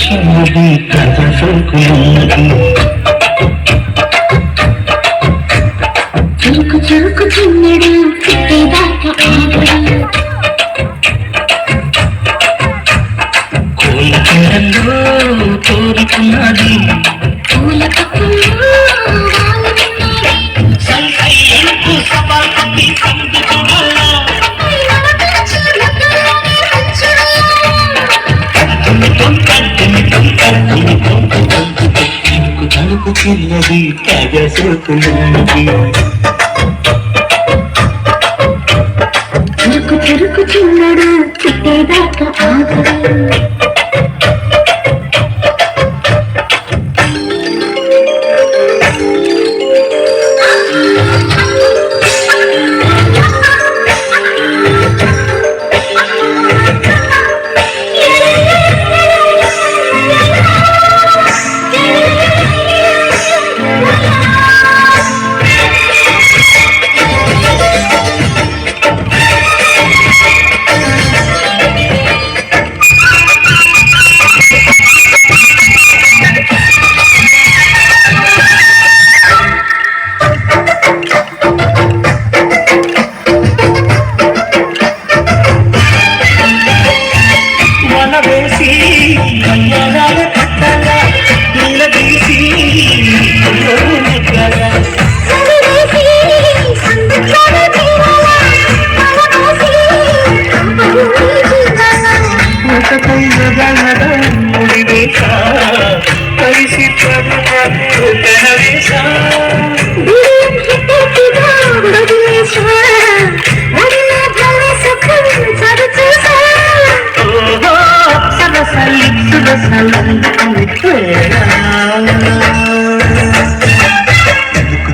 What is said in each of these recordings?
చిన్నది కథ సోకున్నది చురుకు చురుకు చిన్నడు పుట్టేదాకా ఆగడు కోల కిందల్లో కోరుకున్నది పూల కప్పుల్లో తలుపు చిన్నది కాగా సోకున్నది చురుకు చురుకు చిన్నడు పుట్టేదాకా ఆగడు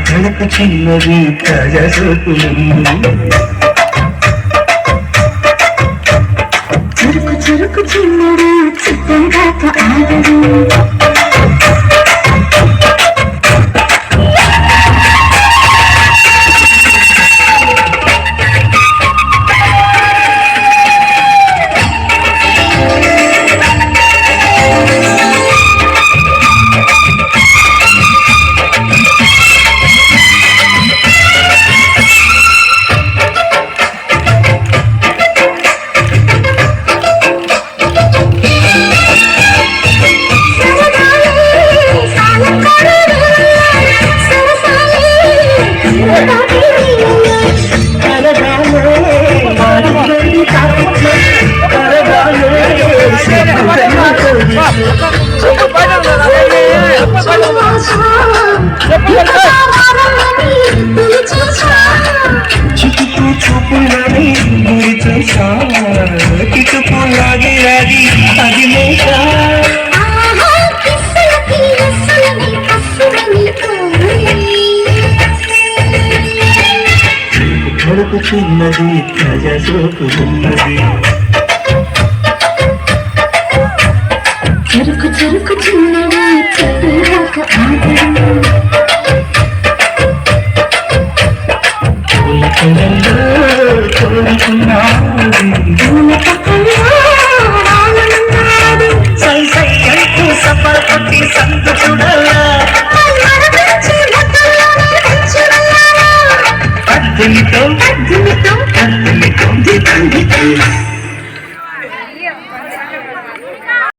తలుపు చిన్నది కాగా సోకున్నది చురుకు చురుకు చిన్నడు పుట్టేదాకా ఆగడు చిటుకు చూపులని గురి చూసా కిటుకు లాగి లాగి అది లేసా తలుపు చిన్నది కాగా సోకున్నది చురుకు చురుకు చిన్నడు పుట్టేదాకా ఆగడు కోరుకున్నా